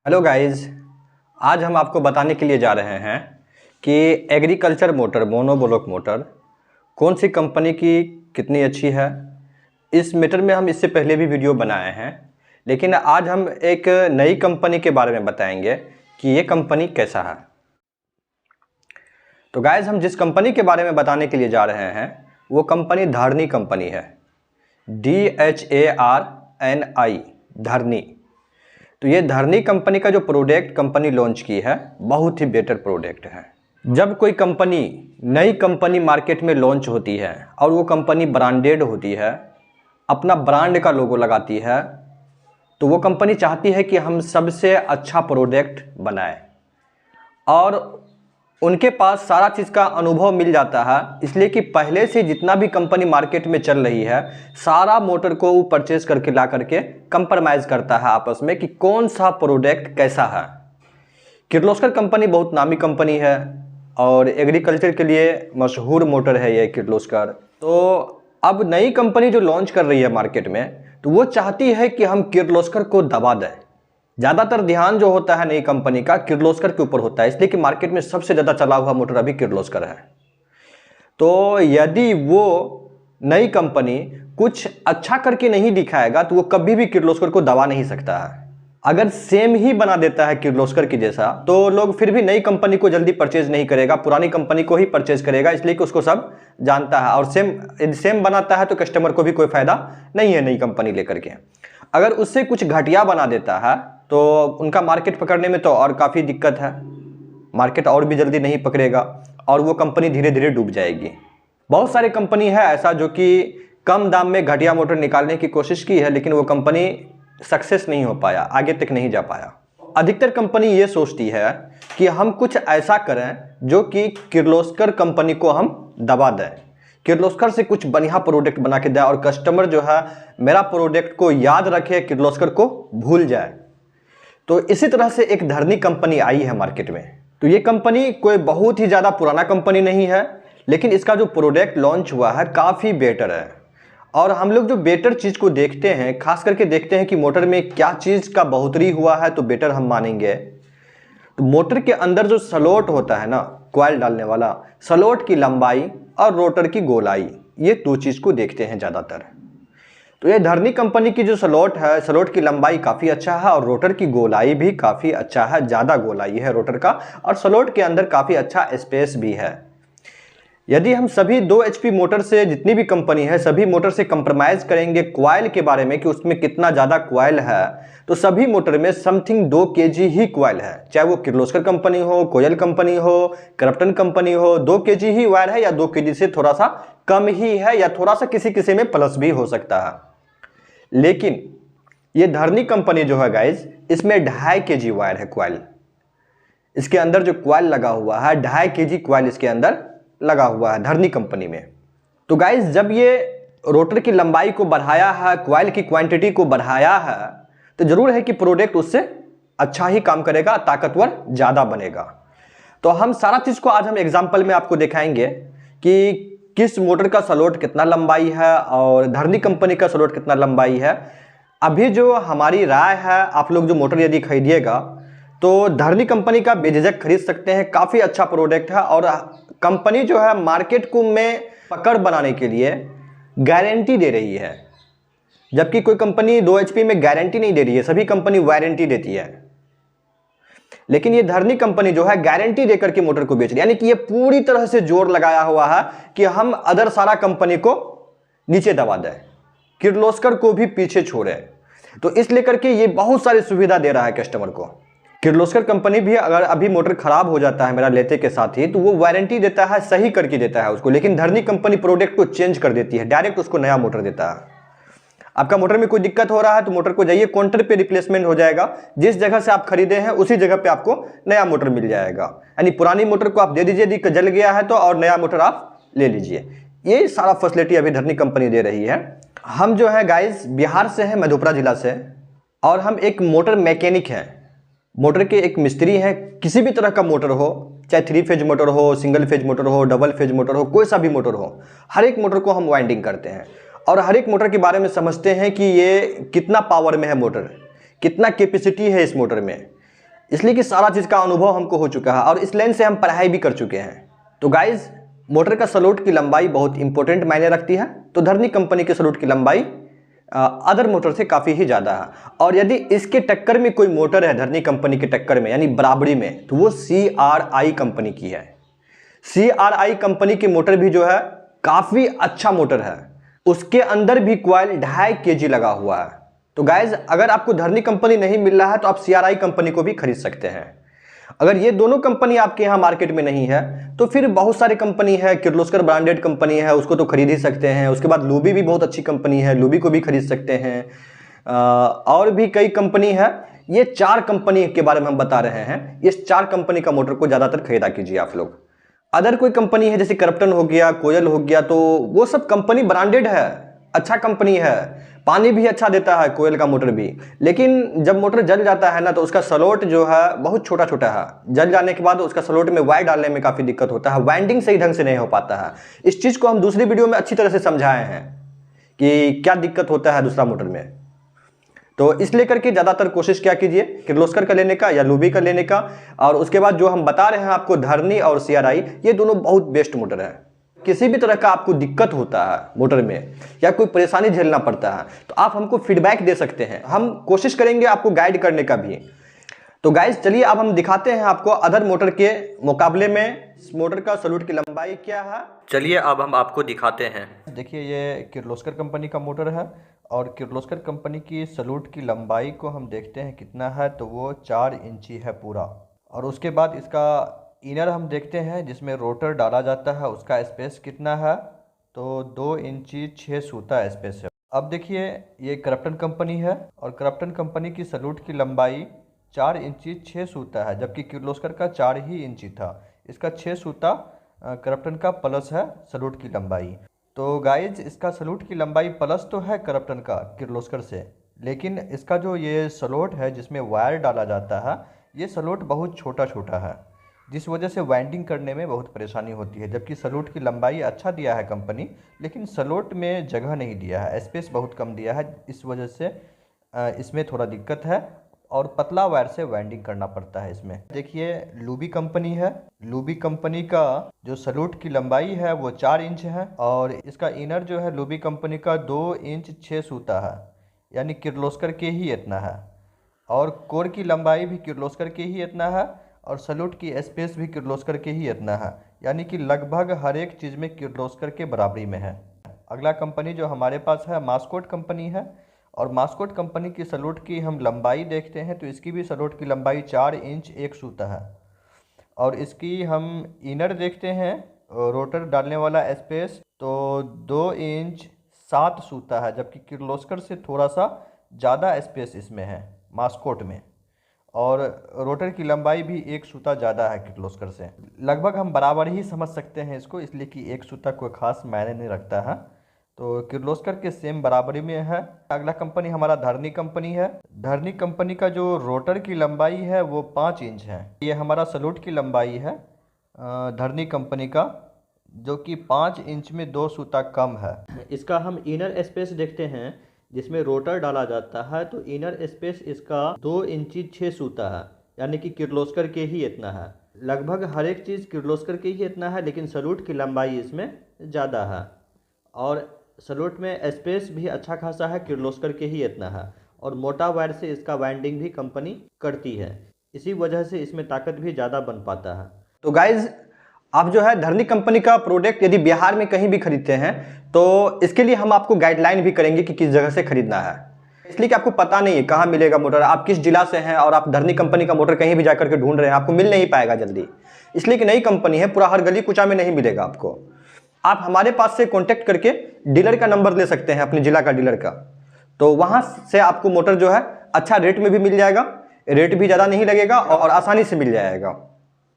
Hello guys. आज हम आपको बताने के लिए जा रहे हैं कि एग्रीकल्चर मोटर मोनोब्लॉक मोटर कौन सी कंपनी की कितनी अच्छी है। इस मैटर में हम इससे पहले भी वीडियो बनाए हैं, लेकिन आज हम एक नई कंपनी के बारे में बताएंगे कि ये कंपनी कैसा है। तो गाइस, हम जिस कंपनी के बारे में बताने के लिए जा रहे हैं वो कंपनी धरनी कंपनी है। DHARNI, धरनी। तो ये धरनी कंपनी का जो प्रोडक्ट कंपनी लॉन्च की है बहुत ही बेटर प्रोडक्ट है। जब कोई कंपनी नई कंपनी मार्केट में लॉन्च होती है और वो कंपनी ब्रांडेड होती है, अपना ब्रांड का लोगो लगाती है, तो वो कंपनी चाहती है कि हम सबसे अच्छा प्रोडक्ट बनाएं और उनके पास सारा चीज़ का अनुभव मिल जाता है। इसलिए कि पहले से जितना भी कंपनी मार्केट में चल रही है सारा मोटर को वो परचेज करके ला करके कंप्रोमाइज़ करता है आपस में कि कौन सा प्रोडक्ट कैसा है। किर्लोस्कर कंपनी बहुत नामी कंपनी है और एग्रीकल्चर के लिए मशहूर मोटर है ये किर्लोस्कर। तो अब नई कंपनी जो लॉन्च कर रही है मार्केट में, तो वो चाहती है कि हम किर्लोस्कर को दबा दें। ज़्यादातर ध्यान जो होता है नई कंपनी का किर्लोस्कर के ऊपर होता है, इसलिए कि मार्केट में सबसे ज़्यादा चला हुआ मोटर अभी किर्लोस्कर है। तो यदि वो नई कंपनी कुछ अच्छा करके नहीं दिखाएगा तो वो कभी भी किर्लोस्कर को दबा नहीं सकता है। अगर सेम ही बना देता है किर्लोस्कर की जैसा, तो लोग फिर भी नई कंपनी को जल्दी परचेज नहीं करेगा, पुरानी कंपनी को ही परचेज करेगा, इसलिए कि उसको सब जानता है। और सेम बनाता है तो कस्टमर को भी कोई फायदा नहीं है नई कंपनी लेकर के। अगर उससे कुछ घटिया बना देता है तो उनका मार्केट पकड़ने में तो और काफ़ी दिक्कत है, मार्केट और भी जल्दी नहीं पकड़ेगा और वो कंपनी धीरे धीरे डूब जाएगी। बहुत सारी कंपनी है ऐसा जो कि कम दाम में घटिया मोटर निकालने की कोशिश की है, लेकिन वो कंपनी सक्सेस नहीं हो पाया, आगे तक नहीं जा पाया। अधिकतर कंपनी ये सोचती है कि हम कुछ ऐसा करें जो कि किर्लोस्कर कंपनी को हम दबा दें, किर्लोस्कर से कुछ बढ़िया प्रोडक्ट बना के दें और कस्टमर जो है मेरा प्रोडक्ट को याद रखे, किर्लोस्कर को भूल जाए। तो इसी तरह से एक धरनी कंपनी आई है मार्केट में। तो ये कंपनी कोई बहुत ही ज़्यादा पुराना कंपनी नहीं है, लेकिन इसका जो प्रोडक्ट लॉन्च हुआ है काफ़ी बेटर है। और हम लोग जो बेटर चीज़ को देखते हैं, खास करके देखते हैं कि मोटर में क्या चीज़ का बढ़ोतरी हुआ है तो बेटर हम मानेंगे। तो मोटर के अंदर जो स्लॉट होता है ना, कॉइल डालने वाला, स्लॉट की लंबाई और रोटर की गोलाई, ये दो चीज़ को देखते हैं ज़्यादातर। तो ये धरनी कंपनी की जो स्लॉट है, स्लॉट की लंबाई काफ़ी अच्छा है और रोटर की गोलाई भी काफ़ी अच्छा है, ज़्यादा गोलाई है रोटर का, और स्लॉट के अंदर काफ़ी अच्छा स्पेस भी है। यदि हम सभी 2 HP मोटर से, जितनी भी कंपनी है सभी मोटर से कंप्रोमाइज़ करेंगे कॉइल के बारे में कि उसमें कितना ज़्यादा कॉइल है, तो सभी मोटर में समथिंग 2 kg ही कॉइल है। चाहे वो किर्लोस्कर कंपनी हो, कोयल कंपनी हो, क्रम्पटन कंपनी हो, 2 kg ही वायर है या 2 kg से थोड़ा सा कम ही है या थोड़ा सा किसी किसी में प्लस भी हो सकता है। लेकिन ये धरनी कंपनी जो है गाइज, इसमें 2.5 kg वायर है कॉइल। इसके अंदर जो कॉइल लगा हुआ है 2.5 kg कॉइल इसके अंदर लगा हुआ है धरनी कंपनी में। तो गाइज, जब ये रोटर की लंबाई को बढ़ाया है, कॉइल की क्वांटिटी को बढ़ाया है, तो जरूर है कि प्रोडक्ट उससे अच्छा ही काम करेगा, ताकतवर ज़्यादा बनेगा। तो हम सारा चीज़ को आज हम एग्जाम्पल में आपको दिखाएंगे कि किस मोटर का स्लॉट कितना लंबाई है और धरनी कंपनी का स्लॉट कितना लंबाई है। अभी जो हमारी राय है, आप लोग जो मोटर यदि खरीदिएगा तो धरनी कंपनी का बेझिझक खरीद सकते हैं, काफ़ी अच्छा प्रोडक्ट है। और कंपनी जो है मार्केट को में पकड़ बनाने के लिए गारंटी दे रही है, जबकि कोई कंपनी 2 HP में गारंटी नहीं दे रही है, सभी कंपनी वारंटी देती है। लेकिन ये धरनी कंपनी जो है गारंटी देकर के मोटर को बेच रही है, यानी कि ये पूरी तरह से जोर लगाया हुआ है कि हम अदर सारा कंपनी को नीचे दबा दें, किर्लोस्कर को भी पीछे छोड़े। तो इस लेकर के ये बहुत सारी सुविधा दे रहा है कस्टमर को। किर्लोस्कर कंपनी भी अगर अभी मोटर खराब हो जाता है मेरा लेते के साथ ही, तो वो वारंटी देता है, सही करके देता है उसको। लेकिन धरनी कंपनी प्रोडक्ट को चेंज कर देती है, डायरेक्ट उसको नया मोटर देता है। आपका मोटर में कोई दिक्कत हो रहा है तो मोटर को जाइए, काउंटर पे रिप्लेसमेंट हो जाएगा, जिस जगह से आप खरीदे हैं उसी जगह पे आपको नया मोटर मिल जाएगा। यानी पुरानी मोटर को आप दे दीजिए, यदि जल गया है तो, और नया मोटर आप ले लीजिए। ये सारा फैसिलिटी अभी धरनी कंपनी दे रही है। हम जो है गाइज बिहार से हैं, मधेपुरा जिला से, और हम एक मोटर मैकेनिक हैं, मोटर के एक मिस्त्री हैं। किसी भी तरह का मोटर हो, चाहे 3 फेज मोटर हो, सिंगल फेज मोटर हो, डबल फेज मोटर हो, कोई सा भी मोटर हो, हर एक मोटर को हम वाइंडिंग करते हैं और हर एक मोटर के बारे में समझते हैं कि ये कितना पावर में है मोटर, कितना कैपेसिटी है इस मोटर में, इसलिए कि सारा चीज़ का अनुभव हमको हो चुका है और इस लाइन से हम पढ़ाई भी कर चुके हैं। तो गाइज मोटर का सलोट की लंबाई बहुत इंपॉर्टेंट मायने रखती है। तो धरनी कंपनी के सलोट की लंबाई अदर मोटर से काफ़ी ही ज़्यादा है। और यदि इसके टक्कर में कोई मोटर है धरनी कंपनी के टक्कर में यानी बराबरी में, तो वो CRI कंपनी की है। CRI कंपनी की मोटर भी जो है काफ़ी अच्छा मोटर है, उसके अंदर भी कॉइल 2.5 kg लगा हुआ है। तो गाइज अगर आपको धरनी कंपनी नहीं मिल रहा है तो आप CRI कंपनी को भी खरीद सकते हैं। अगर ये दोनों कंपनी आपके यहाँ मार्केट में नहीं है तो फिर बहुत सारी कंपनी है, किर्लोस्कर ब्रांडेड कंपनी है, उसको तो खरीद ही सकते हैं। उसके बाद लूबी भी बहुत अच्छी कंपनी है, लूबी को भी खरीद सकते हैं। और भी कई कंपनी है। ये 4 कंपनी के बारे में हम बता रहे हैं। इस 4 कंपनी का मोटर को ज़्यादातर खरीदा कीजिए आप लोग। अदर कोई कंपनी है जैसे क्रम्पटन हो गया, कोयल हो गया, तो वो सब कंपनी ब्रांडेड है, अच्छा कंपनी है, पानी भी अच्छा देता है कोयल का मोटर भी। लेकिन जब मोटर जल जाता है ना तो उसका सलोट जो है बहुत छोटा छोटा है। जल जाने के बाद उसका सलोट में वायर डालने में काफ़ी दिक्कत होता है, वाइंडिंग सही ढंग से नहीं हो पाता है। इस चीज़ को हम दूसरी वीडियो में अच्छी तरह से समझाए हैं कि क्या दिक्कत होता है दूसरा मोटर में। तो इसलिए करके ज़्यादातर कोशिश क्या कीजिए किर्लोस्कर का लेने का या लूबी का लेने का। और उसके बाद जो हम बता रहे हैं आपको धरनी और CRI, ये दोनों बहुत बेस्ट मोटर है। किसी भी तरह का आपको दिक्कत होता है मोटर में या कोई परेशानी झेलना पड़ता है तो आप हमको फीडबैक दे सकते हैं, हम कोशिश करेंगे आपको गाइड करने का भी। तो गाइज चलिए अब हम दिखाते हैं आपको अदर मोटर के मुकाबले में इस मोटर का सलूट की लंबाई क्या है। चलिए अब हम आपको दिखाते हैं। देखिए ये किर्लोस्कर कंपनी का मोटर है और किर्लोस्कर कंपनी की सलूट की लंबाई को हम देखते हैं कितना है, तो वो 4 इंची है पूरा। और उसके बाद इसका इनर हम देखते हैं जिसमें रोटर डाला जाता है, उसका स्पेस कितना है, तो 2 इंची 6 सूता स्पेस है। अब देखिए ये क्रम्पटन कंपनी है और क्रम्पटन कंपनी की सलूट की लंबाई 4 इंची 6 सूता है, जबकि किर्लोस्कर का 4 ही इंची था। इसका 6 सूता क्रम्पटन का प्लस है सलूट की लंबाई। तो गाइज इसका सलूट की लंबाई प्लस तो है क्रम्पटन का किर्लोस्कर से, लेकिन इसका जो ये सलोट है जिसमें वायर डाला जाता है, ये सलोट बहुत छोटा छोटा है, जिस वजह से वाइंडिंग करने में बहुत परेशानी होती है। जबकि सलोट की लंबाई अच्छा दिया है कंपनी, लेकिन सलोट में जगह नहीं दिया है, स्पेस बहुत कम दिया है, इस वजह से इसमें थोड़ा दिक्कत है और पतला वायर से वाइंडिंग करना पड़ता है इसमें। देखिए लूबी कंपनी है, लूबी कंपनी का जो सलूट की लंबाई है वो 4 इंच है और इसका इनर जो है लूबी कंपनी का 2 इंच 6 सूता है, यानी किर्लोस्कर के ही इतना है। और कोर की लंबाई भी किर्लोस्कर के ही इतना है और सलूट की स्पेस भी किर्लोस्कर के ही इतना है, यानी कि लगभग हर एक चीज़ में किर्लोस्कर के बराबरी में है। अगला कंपनी जो हमारे पास है मास्कोट कंपनी है और मास्कोट कंपनी की सलूट की हम लंबाई देखते हैं तो इसकी भी सलूट की लंबाई 4 इंच 1 सूता है। और इसकी हम इनर देखते हैं रोटर डालने वाला स्पेस तो 2 इंच 7 सूता है, जबकि किर्लोस्कर से थोड़ा सा ज़्यादा स्पेस इसमें है मास्कोट में। और रोटर की लंबाई भी 1 सूता ज़्यादा है किर्लोस्कर से। लगभग हम बराबर ही समझ सकते हैं इसको, इसलिए कि 1 सूता कोई खास मायने नहीं रखता है, तो किर्लोस्कर के सेम बराबरी में है। अगला कंपनी हमारा धरनी कंपनी है। धरनी कंपनी का जो रोटर की लंबाई है वो 5 इंच है। ये हमारा सलूट की लंबाई है धरनी कंपनी का, जो कि 5 इंच में 2 सूता कम है। इसका हम इनर स्पेस देखते हैं जिसमें रोटर डाला जाता है, तो इनर स्पेस इसका 2 इंची 6 सूता है, यानी कि किर्लोस्कर के ही इतना है। लगभग हर एक चीज़ किर्लोस्कर के ही इतना है, लेकिन सलूट की लंबाई इसमें ज़्यादा है और सलूट में स्पेस भी अच्छा खासा है, किर्लोस्कर के ही इतना है। और मोटा वायर से इसका वाइंडिंग भी कंपनी करती है, इसी वजह से इसमें ताकत भी ज़्यादा बन पाता है। तो गाइज आप जो है धरनी कंपनी का प्रोडक्ट यदि बिहार में कहीं भी खरीदते हैं तो इसके लिए हम आपको गाइडलाइन भी करेंगे कि किस जगह से खरीदना है, इसलिए कि आपको पता नहीं है कहाँ मिलेगा मोटर। आप किस जिला से हैं और आप धरनी कंपनी का मोटर कहीं भी जाकर के ढूंढ रहे हैं, आपको मिल नहीं पाएगा जल्दी, इसलिए कि नई कंपनी है, पूरा हर गली कुचा में नहीं मिलेगा आपको। आप हमारे पास से कॉन्टेक्ट करके डीलर का नंबर ले सकते हैं, अपने जिला का डीलर का, तो वहाँ से आपको मोटर जो है अच्छा रेट में भी मिल जाएगा, रेट भी ज़्यादा नहीं लगेगा और आसानी से मिल जाएगा।